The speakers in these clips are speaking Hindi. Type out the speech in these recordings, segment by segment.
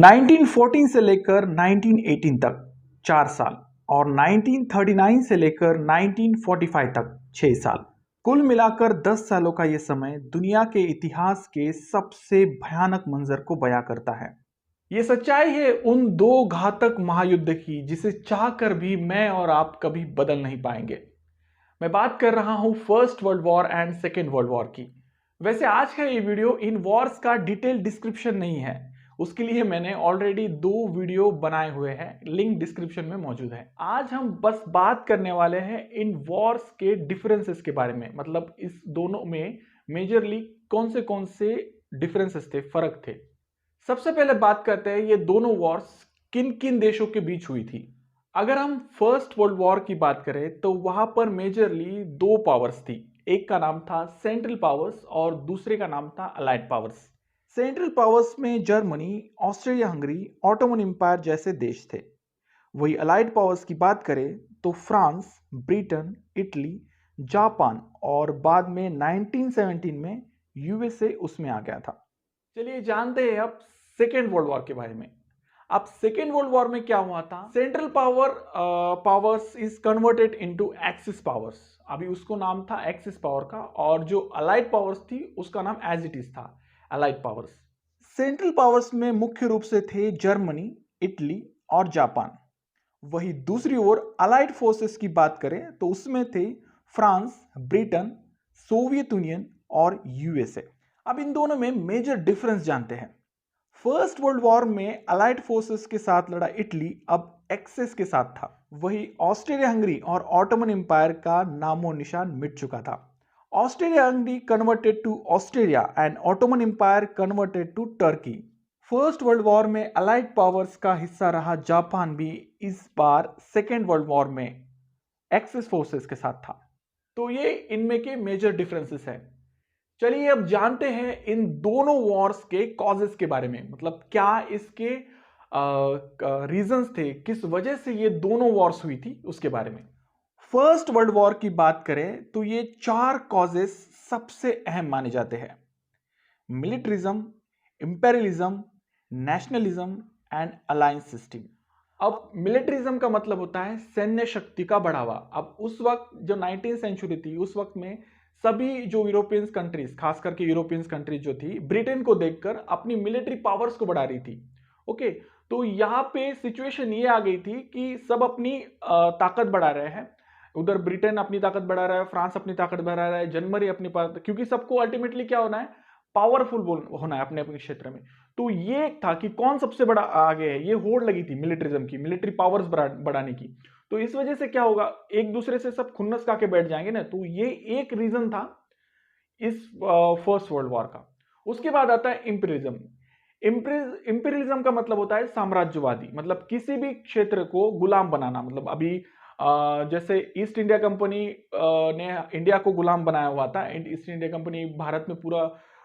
1914 से लेकर 1918 तक 4 साल और 1939 से लेकर 1945 तक 6 साल। कुल मिलाकर 10 सालों का यह समय दुनिया के इतिहास के सबसे भयानक मंजर को बयां करता है। ये सच्चाई है उन दो घातक महायुद्ध की जिसे चाहकर भी मैं और आप कभी बदल नहीं पाएंगे। मैं बात कर रहा हूं first world war and second world war की। वैसे आज का ये वीडियो इन वॉर्स का डिटेल डिस्क्रिप्शन नहीं है, उसके लिए मैंने ऑलरेडी 2 वीडियो बनाए हुए हैं, लिंक डिस्क्रिप्शन में मौजूद है। आज हम बस बात करने वाले हैं इन वॉर्स के डिफरेंसेस के बारे में, मतलब इस दोनों में मेजरली कौन से डिफरेंसेस थे, फर्क थे। सबसे पहले बात करते हैं ये दोनों वॉर्स किन किन देशों के बीच हुई थी। अगर हम फर्स्ट वर्ल्ड वॉर की बात करें तो वहां पर मेजरली 2 पावर्स थी, एक का नाम था सेंट्रल पावर्स और दूसरे का नाम था अलाइड पावर्स। सेंट्रल पावर्स में Germany, Austria Hungary, Ottoman Empire जैसे देश थे। वही अलाइड पावर्स की बात करें तो फ्रांस, ब्रिटेन, इटली, जापान और बाद में 1917 में यूएसए उसमें आ गया था। चलिए जानते हैं अब सेकेंड वर्ल्ड वॉर के बारे में। अब सेकेंड वर्ल्ड वॉर में क्या हुआ था, central powers is converted into axis powers. अभी उसको नाम था एक्सिस पावर का, और जो अलाइड पावर्स थी उसका नाम एज इट इज था अलाइड पावर्स। सेंट्रल पावर्स में मुख्य रूप से थे जर्मनी, इटली और जापान। वही दूसरी ओर अलाइड फोर्सेस की बात करें तो उसमें थे फ्रांस, ब्रिटेन, सोवियत यूनियन और यूएसए। अब इन दोनों में मेजर डिफरेंस जानते हैं। फर्स्ट वर्ल्ड वॉर में अलाइड फोर्सेस के साथ लड़ा इटली अब एक्सेस के साथ था। वही ऑस्ट्रिया हंगरी और ऑटोमन एम्पायर का नामो निशान मिट चुका था। Austria Hungary converted to Australia and Ottoman Empire converted to Turkey. First world war में अलाइड पावर्स का हिस्सा रहा जापान भी इस बार सेकेंड वर्ल्ड वॉर में एक्सेस फोर्सेस के साथ था। तो ये इनमें के मेजर डिफरेंसेस है। चलिए अब जानते हैं इन दोनों वॉर्स के कॉजेस के बारे में, मतलब क्या इसके रीजंस थे, किस वजह से ये दोनों वॉर्स हुई थी उसके बारे में। फर्स्ट वर्ल्ड वॉर की बात करें तो ये 4 कॉजेस सबसे अहम माने जाते हैं: militarism, imperialism, nationalism and alliance system. अब मिलिट्रिज्म का मतलब होता है सैन्य शक्ति का बढ़ावा। अब उस वक्त जो 19th सेंचुरी थी उस वक्त में सभी जो यूरोपियंस कंट्रीज, खास करके यूरोपियंस कंट्रीज जो थी, ब्रिटेन को देखकर अपनी मिलिट्री पावर्स को बढ़ा रही थी। ओके, तो यहाँ पे सिचुएशन ये आ गई थी कि सब अपनी ताकत बढ़ा रहे हैं। उधर ब्रिटेन अपनी ताकत बढ़ा रहा है, फ्रांस अपनी ताकत बढ़ा रहा है, जर्मनी अपनी, क्योंकि सबको अल्टीमेटली क्या होना है, पावरफुल होना है अपने अपने क्षेत्र में। तो ये था कि कौन सबसे बड़ा आगे है, ये होड़ लगी थी मिलिट्रिज्म की, मिलिट्री पावर्स बढ़ाने की। तो इस वजह से क्या होगा, एक दूसरे से सब खुन्नस खा के बैठ जाएंगे ना। तो ये एक रीजन था इस फर्स्ट वर्ल्ड वॉर का। उसके बाद आता है इंपीरियलिज्म। इंपीरियलिज्म का मतलब होता है साम्राज्यवादी, मतलब किसी भी क्षेत्र को गुलाम बनाना। मतलब अभी जैसे ईस्ट इंडिया कंपनी ने इंडिया को गुलाम बनाया हुआ था। ईस्ट इंडिया कंपनी भारत में पूरा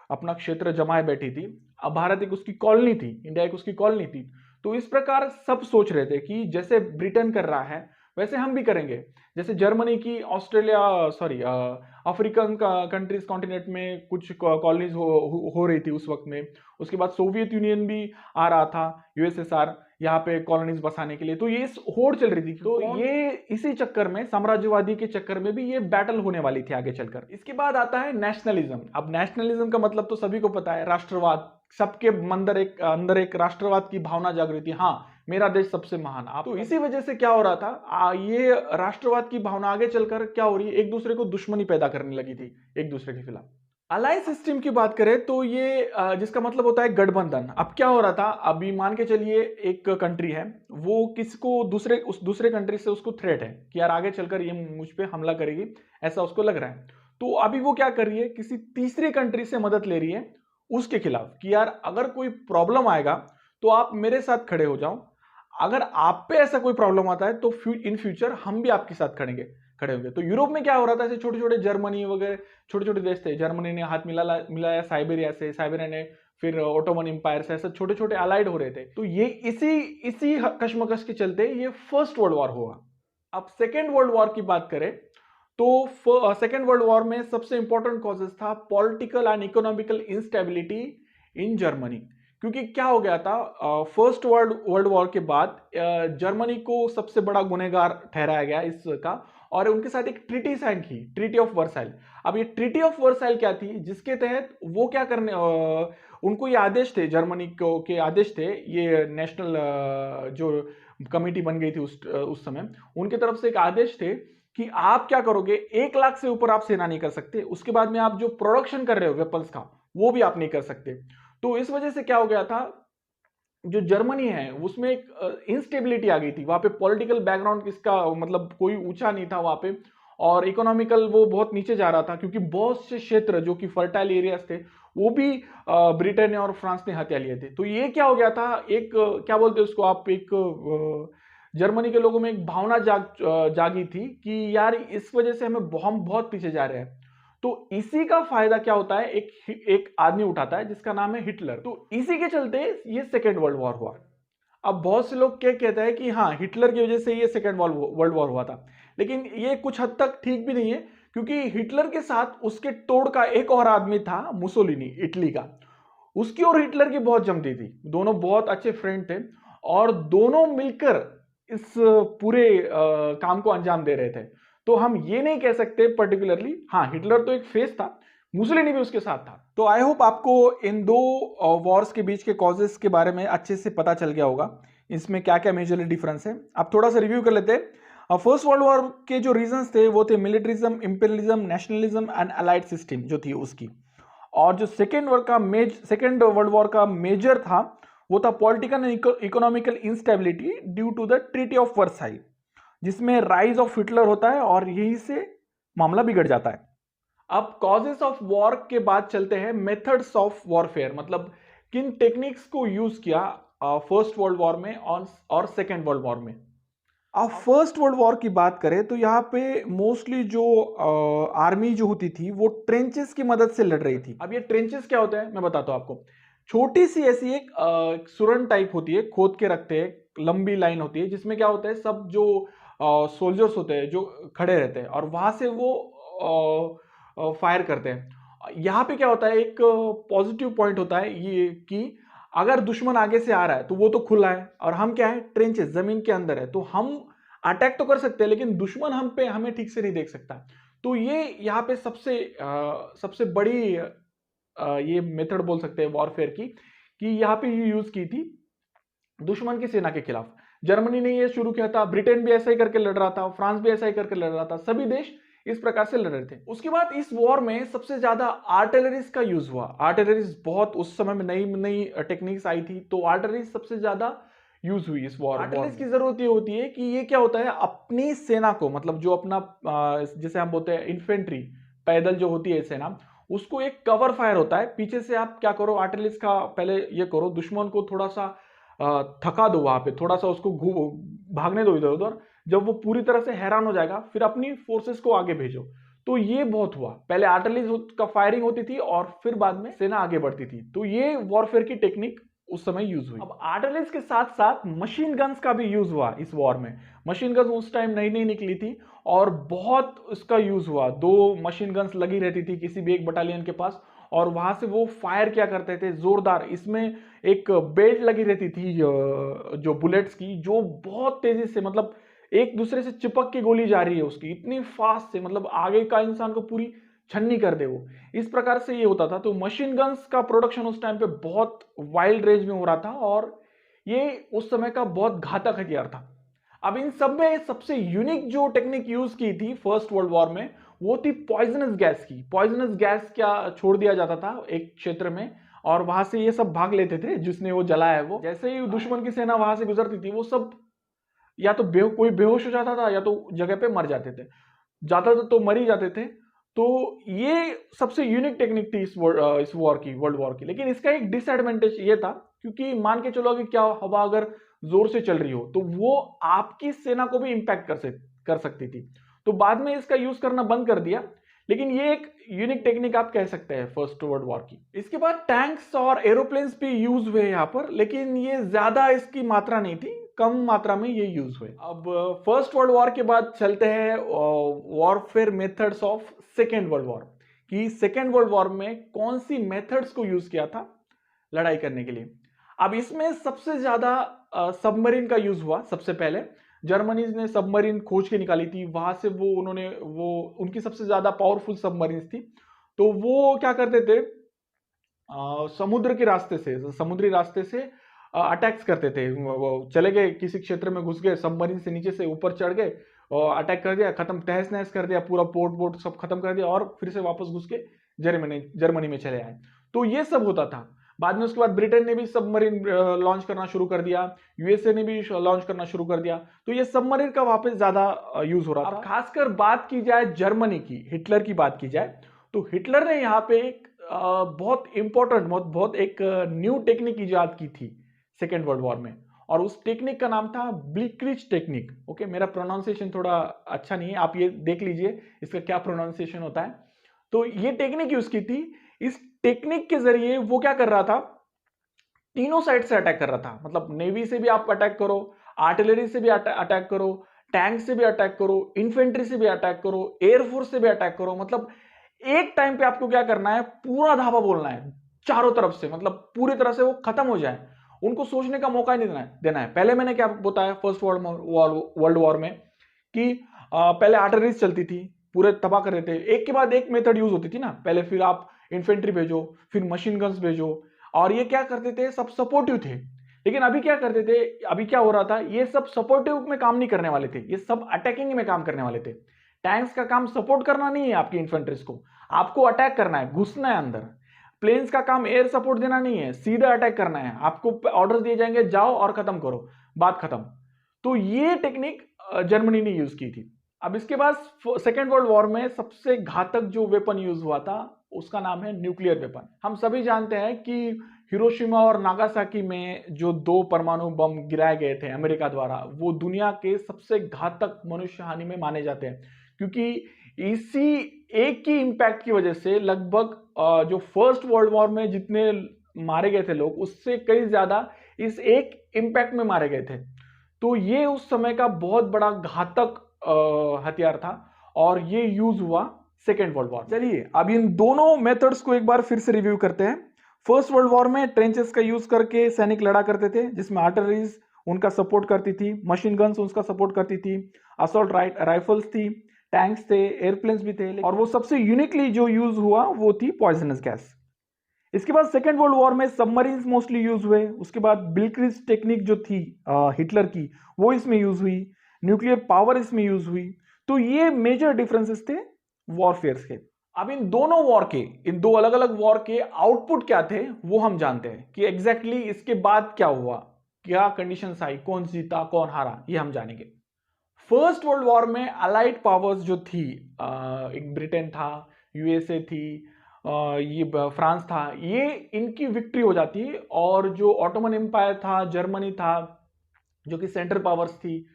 अपना क्षेत्र जमाए बैठी थी। अब भारत एक उसकी कॉलोनी थी, इंडिया एक उसकी कॉलोनी थी। तो इस प्रकार सब सोच रहे थे कि जैसे ब्रिटेन कर रहा है वैसे हम भी करेंगे। जैसे जर्मनी की अफ्रीकन कंट्रीज कॉन्टिनेंट में कुछ कॉलोनीज हो रही थी उस वक्त में। उसके बाद सोवियत यूनियन भी आ रहा था, यूएसएसआर, यहाँ पे कॉलोनीज बसाने के लिए। तो ये होड़ चल रही थी। तो ये इसी चक्कर में, साम्राज्यवादी के चक्कर में भी ये बैटल होने वाली थी आगे चलकर। इसके बाद आता है नेशनलिज्म। अब नेशनलिज्म का मतलब तो सभी को पता है, राष्ट्रवाद। सबके अंदर एक राष्ट्रवाद की भावना जागृति, हाँ मेरा देश सबसे महान। तो इसी वजह से क्या हो रहा था, ये राष्ट्रवाद की भावना आगे चलकर क्या हो रही है, एक दूसरे को दुश्मनी पैदा करने लगी थी एक दूसरे के खिलाफ। अलायंस सिस्टम की बात करें तो ये जिसका मतलब होता है गठबंधन। अब क्या हो रहा था, अभी मान के चलिए एक कंट्री है, वो किसको उस दूसरे कंट्री से उसको थ्रेट है कि यार आगे चलकर ये मुझ पे हमला करेगी, ऐसा उसको लग रहा है। तो अभी वो क्या कर रही है, किसी तीसरी कंट्री से मदद ले रही है उसके खिलाफ कि यार अगर कोई प्रॉब्लम आएगा तो आप मेरे साथ खड़े हो जाओ। अगर आप पे ऐसा कोई प्रॉब्लम आता है तो इन फ्यूचर हम भी आपके साथ खड़े होंगे। तो यूरोप में क्या हो रहा था, ऐसे छोटे छोटे जर्मनी वगैरह छोटे छोटे देश थे, जर्मनी ने हाथ मिलाया साइबेरिया से, साइबेरिया ने फिर ऑटोमन एम्पायर से, ऐसे छोटे छोटे अलाइड हो रहे थे। तो ये इसी कश्मकश के चलते ये फर्स्ट वर्ल्ड वॉर हुआ। अब सेकेंड वर्ल्ड वॉर की बात करें तो सेकेंड वर्ल्ड वॉर में सबसे इंपॉर्टेंट कॉजेस था political and economical instability in Germany. क्योंकि क्या हो गया था, फर्स्ट वर्ल्ड वॉर के बाद जर्मनी को सबसे बड़ा गुनहगार ठहराया गया इसका, और उनके साथ एक ट्रीटी साइन की, ट्रीटी ऑफ वर्साइल। अब ये ट्रीटी ऑफ वर्साइल क्या थी, जिसके तहत वो क्या करने, उनको ये आदेश थे, जर्मनी को के आदेश थे, ये नेशनल जो कमेटी बन गई थी उस समय, उनके तरफ से एक आदेश थे कि आप क्या करोगे, 1 लाख से ऊपर आप सेना नहीं कर सकते, उसके बाद में आप जो प्रोडक्शन कर रहे हो वेपन्स का वो भी आप नहीं कर सकते। तो इस वजह से क्या हो गया था, जो जर्मनी है उसमें एक इंस्टेबिलिटी आ गई थी, वहां पे पॉलिटिकल बैकग्राउंड किसका मतलब कोई ऊंचा नहीं था वहां पे, और इकोनॉमिकल वो बहुत नीचे जा रहा था, क्योंकि बहुत से क्षेत्र जो कि फर्टाइल एरियाज थे वो भी ब्रिटेन और फ्रांस ने हत्या लिए थे। तो ये क्या हो गया था, एक क्या बोलते हैं उसको आप, एक जर्मनी के लोगों में एक भावना जागी थी कि यार इस वजह से हम बहुत पीछे जा रहे हैं। तो इसी का फायदा क्या होता है, एक आदमी उठाता है जिसका नाम है हिटलर। तो इसी के चलते ये सेकेंड वर्ल्ड वॉर हुआ। अब बहुत से लोग क्या कहते हैं कि हाँ, हिटलर की वजह से ये सेकेंड वर्ल्ड वॉर हुआ था, लेकिन ये कुछ हद तक ठीक भी नहीं है, क्योंकि हिटलर के साथ उसके तोड़ का एक और आदमी था, मुसोलिनी, इटली का। उसकी और हिटलर की बहुत जमती थी, दोनों बहुत अच्छे फ्रेंड थे, और दोनों मिलकर इस पूरे काम को अंजाम दे रहे थे। तो हम ये नहीं कह सकते पर्टिकुलरली, हाँ हिटलर तो एक फेस था, मुसोलिनी भी उसके साथ था। तो आई होप आपको इन दो वॉर्स के बीच के कॉजेस के बारे में अच्छे से पता चल गया होगा, इसमें क्या क्या मेजरली डिफरेंस है। अब थोड़ा सा रिव्यू कर लेते हैं। फर्स्ट वर्ल्ड वॉर के जो रीजंस थे वो थे militarism, imperialism, nationalism and allied system जो थी उसकी। और जो सेकेंड वर्ल्ड वॉर का मेजर था वो था political and economical instability due to the treaty of Versailles, जिसमें राइज ऑफ हिटलर होता है और यहीं से मामला बिगड़ जाता है। अब कॉजेस ऑफ वॉर के बाद चलते हैं मेथड्स ऑफ वॉरफेयर, मतलब किन टेक्निक्स को यूज किया फर्स्ट वर्ल्ड वॉर में और सेकेंड वर्ल्ड वॉर में। अब फर्स्ट वर्ल्ड वॉर की बात करें तो यहाँ पे मोस्टली जो आर्मी जो होती थी वो ट्रेंचेस की मदद से लड़ रही थी। अब ये ट्रेंचेस क्या होता है मैं बताता हूँ आपको। छोटी सी ऐसी एक सुरंग टाइप होती है, खोद के रखते हैं, लंबी लाइन होती है, जिसमें क्या होता है सब जो सोल्जर्स होते हैं जो खड़े रहते हैं और वहां से वो फायर करते हैं। यहाँ पे क्या होता है, एक पॉजिटिव पॉइंट होता है ये कि अगर दुश्मन आगे से आ रहा है तो वो तो खुला है, और हम क्या है, ट्रेंचेस, जमीन के अंदर है, तो हम अटैक तो कर सकते हैं लेकिन दुश्मन हमें ठीक से नहीं देख सकता। तो ये यहाँ पे सबसे बड़ी ये मेथड बोल सकते हैं वॉरफेयर की, कि यहाँ पे ये यूज की थी दुश्मन की सेना के खिलाफ। जर्मनी ने ये शुरू किया था, ब्रिटेन भी ऐसा ही करके लड़ रहा था, फ्रांस भी ऐसा ही करके लड़ रहा था, सभी देश इस प्रकार से लड़ रहे थे। उसके बाद इस वॉर में सबसे ज्यादा आर्टिलरीज का यूज हुआ। आर्टिलरीज बहुत उस समय में नई नई टेक्निक्स आई थी, तो आर्टिलरीज सबसे ज्यादा यूज हुई इस वॉर। आर्टिलरीज की जरूरत ये होती है कि ये क्या होता है, अपनी सेना को, मतलब जो अपना जैसे हम बोलते हैं इन्फेंट्री, पैदल जो होती है सेना, उसको एक कवर फायर होता है पीछे से। आप क्या करो, आर्टिलरीज का पहले ये करो, दुश्मन को थोड़ा सा थका दो, वहां पे थोड़ा सा उसको भागने दो इधर उधर। जब वो पूरी तरह से हैरान हो जाएगा फिर अपनी फोर्सेस को आगे भेजो। तो ये बहुत हुआ, पहले आर्टिलरी का फायरिंग होती थी और फिर बाद में सेना आगे बढ़ती थी। तो ये वॉरफेयर की टेक्निक उस समय यूज हुई। अब आर्टिलरीज के साथ साथ मशीन गन्स का भी यूज हुआ इस वॉर में। मशीन गन्स उस टाइम नई नई निकली थी और बहुत उसका यूज हुआ। 2 मशीन गन्स लगी रहती थी किसी भी एक बटालियन के पास, और वहां से वो फायर क्या करते थे जोरदार। इसमें एक बेल्ट लगी रहती थी जो बुलेट्स की, जो बहुत तेजी से, मतलब एक दूसरे से चिपक के गोली जा रही है उसकी, इतनी फास्ट से, मतलब आगे का इंसान को पूरी छन्नी कर दे वो, इस प्रकार से ये होता था। तो मशीन गन्स का प्रोडक्शन उस टाइम पे बहुत वाइल्ड रेंज में हो रहा था और ये उस समय का बहुत घातक हथियार था। अब इन सब में सबसे यूनिक जो टेक्निक यूज की थी फर्स्ट वर्ल्ड वॉर में वो थी पॉइजनस गैस की। पॉइजनस गैस क्या छोड़ दिया जाता था एक क्षेत्र में, और वहां से ये सब भाग लेते थे, जिसने वो जलाया है वो। जैसे ही दुश्मन की सेना वहां से गुजरती थी वो सब या तो कोई बेहोश हो जाता था या तो जगह पे मर जाते थे, ज्यादातर तो मर ही जाते थे। तो ये सबसे यूनिक टेक्निक थी इस वॉर की, वर्ल्ड वॉर की। लेकिन इसका एक डिसएडवांटेज ये था, क्योंकि मान के चलो कि क्या हवा अगर जोर से चल रही हो तो वो आपकी सेना को भी इंपैक्ट कर सकती थी। तो बाद में इसका यूज करना बंद कर दिया, लेकिन ये एक यूनिक टेक्निक आप कह सकते हैं फर्स्ट वर्ल्ड वॉर की। इसके बाद टैंक्स और एरोप्लेन्स भी यूज हुए यहाँ पर, लेकिन ये ज्यादा इसकी मात्रा नहीं थी, कम मात्रा में ये यूज हुए। अब फर्स्ट वर्ल्ड वॉर के बाद चलते हैं warfare methods of second world war, कि सेकेंड वर्ल्ड वॉर में कौन सी मेथड्स को यूज किया था लड़ाई करने के लिए। अब इसमें सबसे ज्यादा सबमरीन का यूज हुआ। सबसे पहले जर्मनी ने सबमरीन खोज के निकाली थी, वहां से वो उनकी सबसे ज्यादा पावरफुल सबमरीन थी। तो वो क्या करते थे, समुद्र के रास्ते से, समुद्री रास्ते से अटैक्स करते थे। वो चले गए किसी क्षेत्र में, घुस गए सबमरीन से, नीचे से ऊपर चढ़ गए और अटैक कर दिया, खत्म, तहस नहस कर दिया, पूरा पोर्ट वोर्ट सब खत्म कर दिया और फिर से वापस घुस के जर्मनी में चले आए। तो ये सब होता था। बाद में उसके बाद ब्रिटेन ने भी सबमरीन लॉन्च करना शुरू कर दिया, यूएसए ने भी लॉन्च करना शुरू कर दिया। तो ये सबमरीन का वापस ज्यादा यूज हो रहा था। खासकर बात की जाए जर्मनी की, हिटलर की बात की जाए, तो हिटलर ने यहाँ पे एक बहुत इंपॉर्टेंट, बहुत एक न्यू टेक्निक इजाद की थी सेकेंड वर्ल्ड वॉर में, और उस टेक्निक का नाम था ब्लिट्जक्रीग टेक्निक। ओके, मेरा प्रोनाउंसिएशन थोड़ा अच्छा नहीं है, आप ये देख लीजिए इसका क्या प्रोनाउंसिएशन होता है। तो ये टेक्निक यूज की थी। इस टेक्निक के जरिए वो क्या कर रहा था, तीनों साइड से अटैक कर रहा था। मतलब नेवी से भी आप अटैक करो, आर्टिलरी से भी अटैक करो, टैंक से भी अटैक करो, इन्फेंट्री से भी अटैक करो, एयरफोर्स से भी अटैक करो। मतलब एक टाइम पे आपको क्या करना है, पूरा धावा बोलना है चारों तरफ से, मतलब पूरी तरह से वो खत्म हो जाए, उनको सोचने का मौका ही नहीं देना है। पहले मैंने क्या बताया फर्स्ट वर्ल्ड वॉर में कि पहले आर्टिलरीज चलती थी, पूरे तबाह कर देते, एक के बाद एक मेथड यूज होती थी ना। पहले फिर आप इन्फेंट्री भेजो, फिर मशीन गन्स भेजो, और ये क्या करते थे, सब सपोर्टिव थे। लेकिन अभी क्या करते थे, अभी क्या हो रहा था, ये सब सपोर्टिव में काम नहीं करने वाले थे, ये सब अटैकिंग में काम करने वाले थे। टैंक्स का काम सपोर्ट करना नहीं है आपकी इन्फेंट्रीज को, आपको अटैक करना है, घुसना है अंदर। प्लेन्स का काम एयर सपोर्ट देना नहीं है, सीधा अटैक करना है। आपको ऑर्डर दिए जाएंगे, जाओ और खत्म करो, बात खत्म। तो ये टेक्निक जर्मनी ने यूज की थी। अब इसके बाद सेकेंड वर्ल्ड वॉर में सबसे घातक जो वेपन यूज हुआ था उसका नाम है न्यूक्लियर वेपन। हम सभी जानते हैं कि हिरोशिमा और नागासाकी में जो 2 परमाणु बम गिराए गए थे अमेरिका द्वारा, वो दुनिया के सबसे घातक मनुष्य हानि में माने जाते हैं, क्योंकि इसी एक ही इंपैक्ट की वजह से लगभग जो फर्स्ट वर्ल्ड वॉर में जितने मारे गए थे लोग, उससे कई ज्यादा इस एक इंपैक्ट में मारे गए थे। तो ये उस समय का बहुत बड़ा घातक हथियार था और ये यूज हुआ सेकेंड वर्ल्ड वॉर। चलिए अब इन दोनों मेथड्स को एक बार फिर से रिव्यू करते हैं। फर्स्ट वर्ल्ड वॉर में ट्रेंचेस का यूज करके सैनिक लड़ा करते थे, जिसमें आर्टिलरीज उनका सपोर्ट करती थी, मशीन गन्स उसका सपोर्ट करती थी, असॉल्ट राइफल्स थी, टैंक्स थे, एयरप्लेन्स भी थे, और वो सबसे यूनिकली जो यूज हुआ वो थी पॉइजनस गैस। इसके बाद सेकेंड वर्ल्ड वॉर में सबमरीन्स मोस्टली यूज हुए। उसके बाद ब्लिट्जक्रीग टेक्निक जो थी हिटलर की, वो इसमें यूज हुई, न्यूक्लियर पावर इसमें यूज हुई। तो ये मेजर डिफरेंसेस थे वॉरफेयर्स के। अब इन दोनों वॉर के, इन 2 अलग अलग वॉर के आउटपुट क्या थे वो हम जानते हैं कि एग्जैक्टली इसके बाद क्या हुआ, क्या कंडीशंस आई, कौन जीता कौन हारा, ये हम जानेंगे। फर्स्ट वर्ल्ड वॉर में अलाइड पावर्स जो थी, एक ब्रिटेन था, यूएसए थी, ये फ्रांस था, ये इनकी विक्ट्री हो जाती है, और जो ऑटोमन एम्पायर था, जर्मनी था, जो कि सेंट्रल पावर्स थी,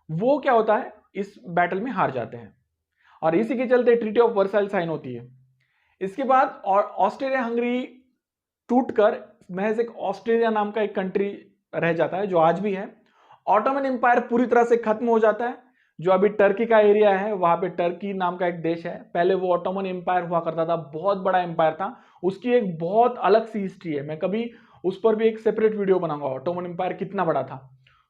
वो क्या होता है, इस बैटल में हार जाते हैं, और इसी के चलते ट्रीटी ऑफ वर्साइल साइन होती है। इसके बाद ऑस्ट्रिया हंगरी टूटकर महज एक ऑस्ट्रेलिया नाम का एक कंट्री रह जाता है, जो आज भी है। ऑटोमन एम्पायर पूरी तरह से खत्म हो जाता है। जो अभी टर्की का एरिया है, वहां पे टर्की नाम का एक देश है, पहले वो ऑटोमन एम्पायर हुआ करता था, बहुत बड़ा एम्पायर था। उसकी एक बहुत अलग सी हिस्ट्री है, मैं कभी उस पर भी एक सेपरेट वीडियो बनाऊंगा, ऑटोमन एम्पायर कितना बड़ा था।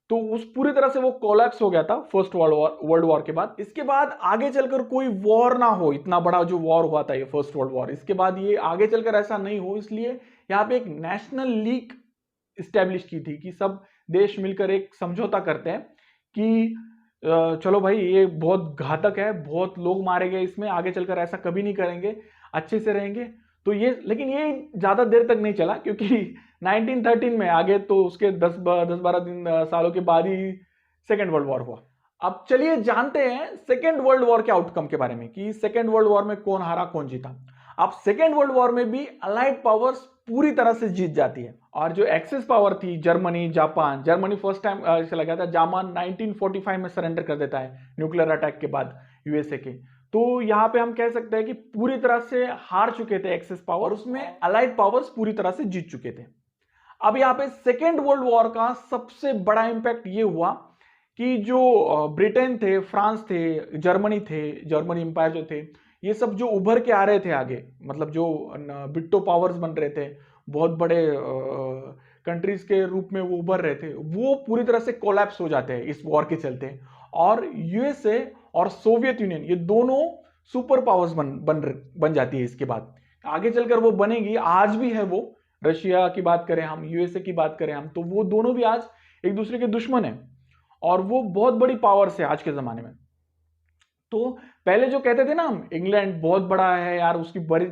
तो उस पूरी तरह से वो कोलैप्स हो गया था फर्स्ट वर्ल्ड वॉर के बाद। इसके बाद आगे चलकर कोई वॉर ना हो, इतना बड़ा जो वॉर हुआ था ये फर्स्ट वर्ल्ड वॉर, इसके बाद ये आगे चलकर ऐसा नहीं हो, इसलिए यहाँ पे एक नेशनल लीग स्टैब्लिश की थी कि सब देश मिलकर एक समझौता करते हैं कि चलो भाई ये बहुत घातक है, बहुत लोग मारे गए इसमें, आगे चलकर ऐसा कभी नहीं करेंगे, अच्छे से रहेंगे। तो ये, लेकिन ये ज्यादा देर तक नहीं चला, क्योंकि 1913 में आगे तो उसके 10-12 दिन सालों के बाद ही सेकेंड वर्ल्ड वॉर हुआ। अब चलिए जानते हैं सेकेंड वर्ल्ड वॉर के आउटकम के बारे में कि सेकेंड वर्ल्ड वॉर में कौन हारा कौन जीता। अब सेकेंड वर्ल्ड वॉर में भी अलाइड पावर्स पूरी तरह से जीत जाती है, और जो एक्सेस पावर थी Germany, Japan, Germany first time चला गया था, जापान 1945 में सरेंडर कर देता है न्यूक्लियर अटैक के बाद यूएसए के। तो यहाँ पे हम कह सकते हैं कि पूरी तरह से हार चुके थे एक्सेस पावर, उसमें अलाइड पावर्स पूरी तरह से जीत चुके थे। अब यहाँ पे सेकेंड वर्ल्ड वॉर का सबसे बड़ा इंपैक्ट ये हुआ कि जो ब्रिटेन थे, फ्रांस थे, जर्मनी थे, जर्मनी एम्पायर जो थे, ये सब जो उभर के आ रहे थे आगे, मतलब जो बिट्टो पावर्स बन रहे थे, बहुत बड़े कंट्रीज के रूप में वो उभर रहे थे, वो पूरी तरह से कोलैप्स हो जाते हैं इस वॉर के चलते। और यूएसए और सोवियत यूनियन ये दोनों सुपर पावर्स बन जाती है। इसके बाद आगे चलकर वो बनेगी, आज भी है वो। रशिया की बात करें हम, यूएसए की बात करें हम, तो वो दोनों भी आज एक दूसरे के दुश्मन है और वो बहुत बड़ी पावर्स है आज के जमाने में। तो पहले जो कहते थे ना हम, इंग्लैंड बहुत बड़ा है यार, उसकी बड़ी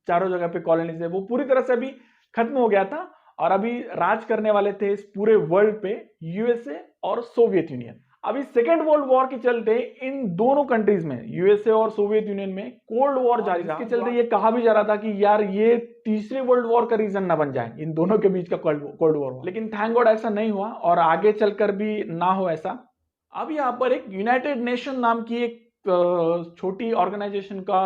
चारों जगह पे कॉलोनीज है, वो पूरी तरह से अभी खत्म हो गया था और अभी राज करने वाले थे इस पूरे वर्ल्ड पे यूएसए और सोवियत यूनियन। अभी सेकेंड वर्ल्ड वॉर के चलते इन दोनों कंट्रीज में, यूएसए और सोवियत यूनियन में कोल्ड वॉर जारी रहा। इसके चलते ये कहा भी जा रहा था कि यार ये तीसरे वर्ल्ड वॉर का रीजन ना बन जाए इन दोनों के बीच का कोल्ड वॉर। लेकिन थैंक गॉड ऐसा नहीं हुआ और आगे चलकर भी ना हो ऐसा। अब यहाँ पर एक यूनाइटेड नेशन नाम की एक छोटी ऑर्गेनाइजेशन का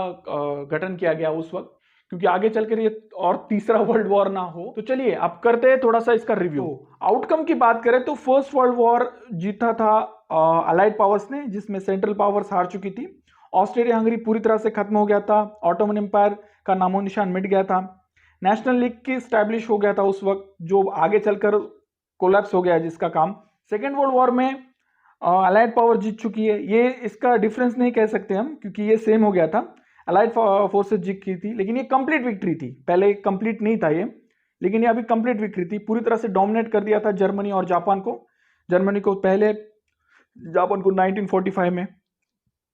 गठन किया गया उस वक्त, क्योंकि आगे चलकर ये और तीसरा वर्ल्ड वॉर ना हो। तो चलिए अब करते हैं थोड़ा सा इसका रिव्यू। आउटकम की बात करें तो फर्स्ट वर्ल्ड वॉर जीता था अलाइड पावर्स ने, जिसमें सेंट्रल पावर्स हार चुकी थी। ऑस्ट्रिया हंगरी पूरी तरह से खत्म हो गया था, ऑटोमन एम्पायर का नामो निशान मिट गया था, नेशनल लीग की स्टैब्लिश हो गया था उस वक्त, जो आगे चलकर कोलैप्स हो गया जिसका काम। सेकेंड वर्ल्ड वॉर में अलाइड पावर जीत चुकी है। ये इसका डिफरेंस नहीं कह सकते हम, क्योंकि ये सेम हो गया था। अलाइड फोर्सेस जीत की थी, लेकिन ये कंप्लीट विक्ट्री थी। पहले कंप्लीट नहीं था ये, लेकिन ये अभी कंप्लीट विक्ट्री थी। पूरी तरह से डोमिनेट कर दिया था जर्मनी और जापान को। जर्मनी को पहले, जापान को 1945 में।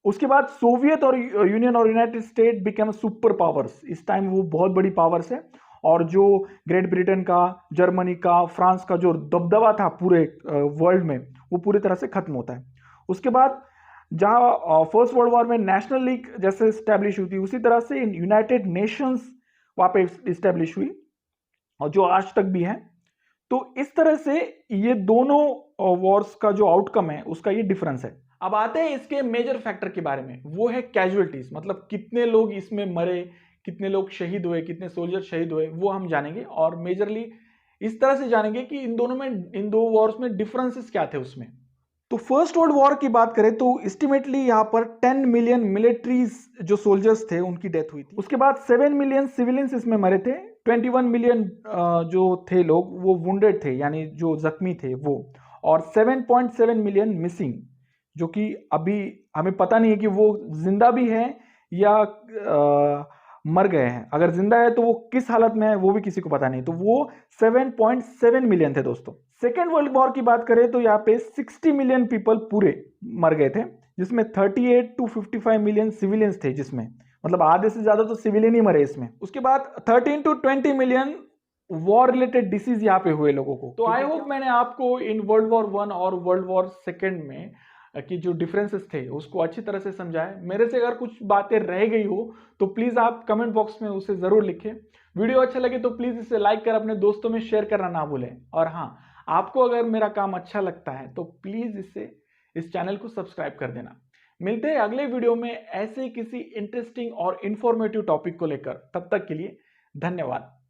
उसके बाद सोवियत और यूनियन और United state became super powers. इस टाइम वो बहुत बड़ी पावर्स है और जो ग्रेट ब्रिटेन का, जर्मनी का, फ्रांस का जो दबदबा था पूरे वर्ल्ड में, वो पूरी तरह से खत्म होता है। उसके बाद जहां फर्स्ट वर्ल्ड वॉर में नेशनल लीग जैसे स्टैब्लिश हुई थी, उसी तरह से यूनाइटेड नेशंस वहां पे स्टैब्लिश हुई और जो आज तक भी है। तो इस तरह से ये दोनों वॉर्स का जो आउटकम है उसका ये डिफरेंस है। अब आते हैं इसके मेजर फैक्टर के बारे में, वो है कैजुअलिटीज, मतलब कितने लोग इसमें मरे, कितने लोग शहीद हुए, कितने सोल्जर शहीद हुए, वो हम जानेंगे। और मेजरली इस तरह से जानेंगे कि इन दो वॉर्स में डिफरेंसेस क्या थे उसमें। तो फर्स्ट वर्ल्ड वॉर की बात करें तो एस्टिमेटली यहाँ पर 10 मिलियन मिलिट्रीज जो सोल्जर्स थे उनकी डेथ हुई थी। उसके बाद 7 मिलियन सिविलियंस इसमें मरे थे। 21 मिलियन जो थे लोग वो वुंडेड थे, यानी जो जख्मी थे वो। और 7.7 मिलियन मिसिंग, जो कि अभी हमें पता नहीं है कि वो जिंदा भी है या मर गए हैं। अगर जिंदा है तो वो किस हालत में है वो भी किसी को पता नहीं। तो वो 7.7 मिलियन थे दोस्तों। सेकेंड वर्ल्ड वॉर की बात करें तो यहाँ पे 60 मिलियन पीपल पूरे मर गए थे, जिसमें 38 to 55 मिलियन सिविलियंस थे, जिसमें मतलब आधे से ज्यादा तो सिविलियन ही मरे इसमें। उसके बाद 13 to 20 million war related disease यहाँ पे हुए लोगों को। तो आई होप मैंने आपको इन वर्ल्ड वॉर 1 और वर्ल्ड वॉर 2 में कि जो डिफरेंसेस थे उसको अच्छी तरह से समझाए। मेरे से अगर कुछ बातें रह गई हो तो प्लीज आप कमेंट बॉक्स में उसे जरूर लिखें। वीडियो अच्छा लगे तो प्लीज इसे लाइक कर अपने दोस्तों में शेयर करना ना भूलें। और हाँ, आपको अगर मेरा काम अच्छा लगता है तो प्लीज इस चैनल को सब्सक्राइब कर देना। मिलते हैं अगले वीडियो में ऐसे किसी इंटरेस्टिंग और इंफॉर्मेटिव टॉपिक को लेकर। तब तक के लिए धन्यवाद।